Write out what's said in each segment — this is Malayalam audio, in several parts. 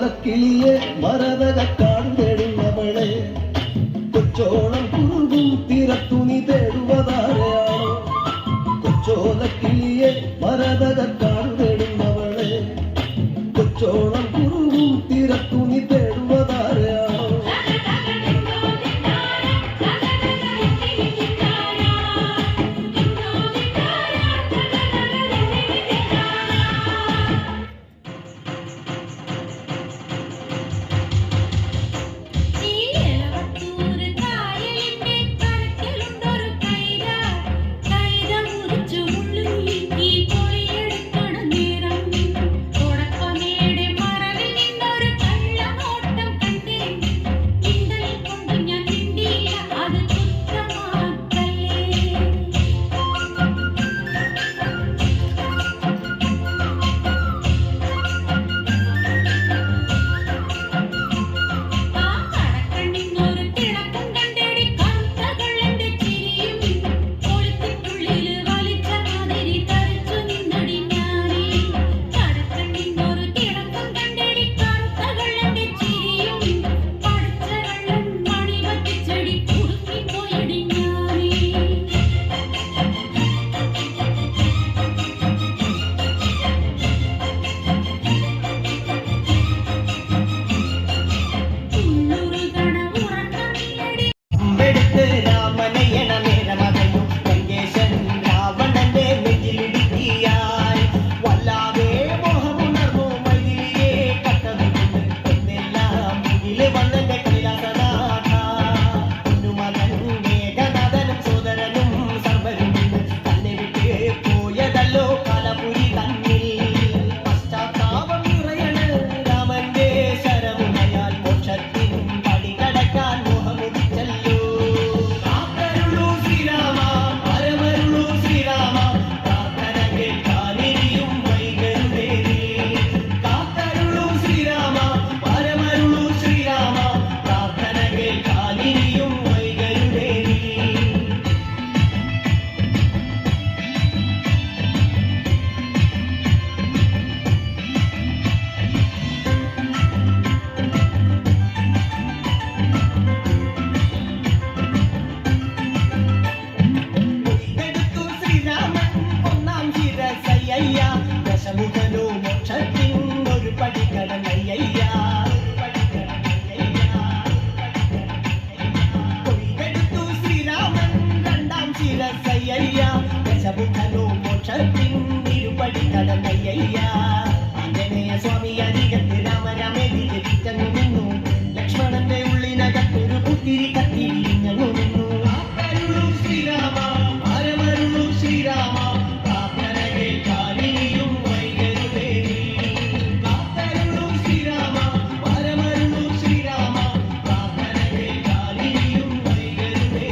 കൊച്ചോലക്കിളിയെ മരതകക്കാട് തേടുന്നവളെ കൊച്ചോളം കുറുകും തിരത്തുണി തേടുവതാരെയാണോ കൊച്ചോലക്കിളിയെ മരതകക്കാട് തേടുന്നവളെ കൊച്ചോളം കുറുകും തിരത്തുണി തേടുവതാരെയാണോ സ്വാമി അരികത്ത് രാമരാമേ വിജയിച്ചങ്ങു നിന്നു ലക്ഷ്മണന്റെ ഉള്ളിനകത്തൊരു പുത്തിരി കത്തി വിരിഞ്ഞങ്ങു നിന്നു ശ്രീരാമ പരമരുളു ശ്രീരാമ പ്രാർത്ഥന കേൾക്കാനിയും വൈകരുതേ ശ്രീരാമ പരമരുളു ശ്രീരാമ പ്രാർത്ഥന കേൾക്കാനിയും വൈകരുതേ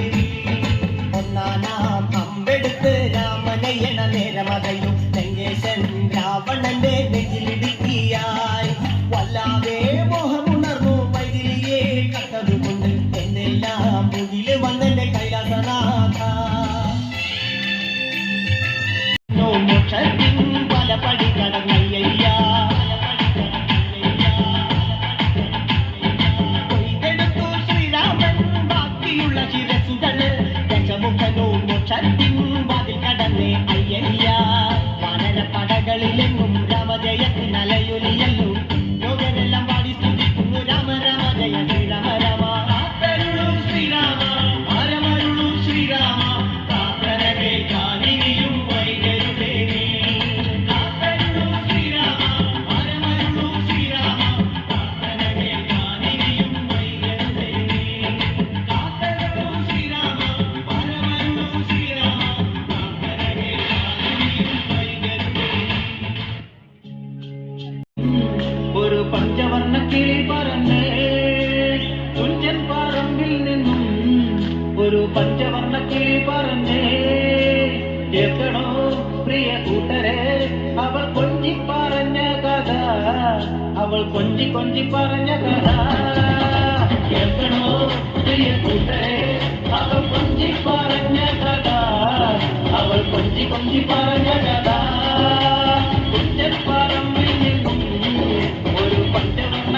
ഒന്നാനാം അമ്പെടുത്ത് രാമനയണ നേരമകയും ലങ്കേശൻ രാവണന്റെ നെഞ്ചിലിടുക്കിയായി വല്ലാതെ മോഹമുണർന്നു മൈഥിലിയെ കട്ടതുകൊണ്ട് എന്നെല്ലാം മുന്നില് വന്നെന്റെ കൈലാസനാഥ മോക്ഷത്തിൻ പലപടി കടന്നയ്യ കൊയ്തെടുത്തു ശ്രീരാമൻ ബാക്കിയുള്ള ശിരസുകള് ദശമുഖനോ മോക്ഷത്തിൻ വാതിൽ കടന്നേ അയ്യയ്യ പടകളിലെങ്ങും രാമജയത്തിന് അലയൊലിയല്ലോ ലോകരെല്ലാം പാടി സ്തുതിക്കുന്നു രാമ രാമ ജയ ശ്രീരാമ രാമ കാത്തരുളൂ ശ്രീരാമ പരമരുളൂ ശ്രീരാമ പ്രാർത്ഥന കേൾക്കാനിനിയും വൈകരുതേ കാത്തരുളൂ ശ്രീരാമ പരമരുളൂ ശ്രീരാമ പ്രാർത്ഥന കേൾക്കാനിനിയും വൈകരുതേ കാത്തരുളൂ ശ്രീരാമ പരമരുളൂ ശ്രീരാമ പ്രാർത്ഥന ഒരു പഞ്ചവർണ്ണ കിളി പറന്നേ തുഞ്ചൻ പറമ്പിൽ നിന്നും ഒരു പഞ്ചവർണ്ണ കിളി പറന്നേ കേൾക്കണോ പ്രിയ കൂട്ടരെ അവൾ കൊഞ്ചി പറഞ്ഞ കഥ അവൾ കൊഞ്ചി കൊഞ്ചി പറഞ്ഞ കഥ കേൾക്കണോ പ്രിയ കൂട്ടരെ അവൾ കൊഞ്ചി പറഞ്ഞ കഥ അവൾ കൊഞ്ചി കൊഞ്ചി പറഞ്ഞ കഥ തുഞ്ചൻ പറമ്പിൽ നിന്നും ഒരു പഞ്ചവർണ്ണ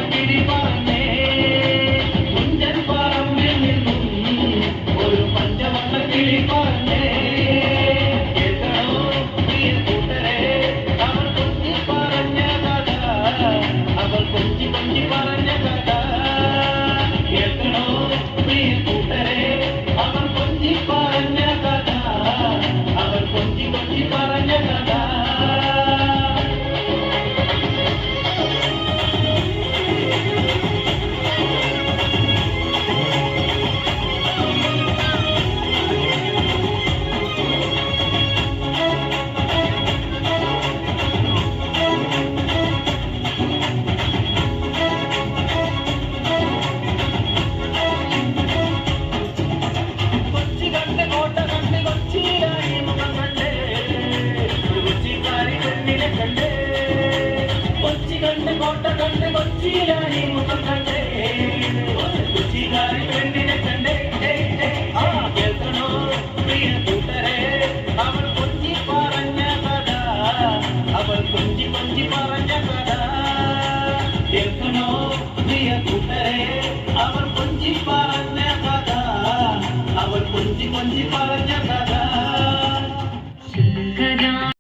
കണ്ട് കൊച്ചിയിലായി മുഖം കണ്ടേ കൊച്ചിക്കാരി പെണ്ണിനെ കണ്ടേ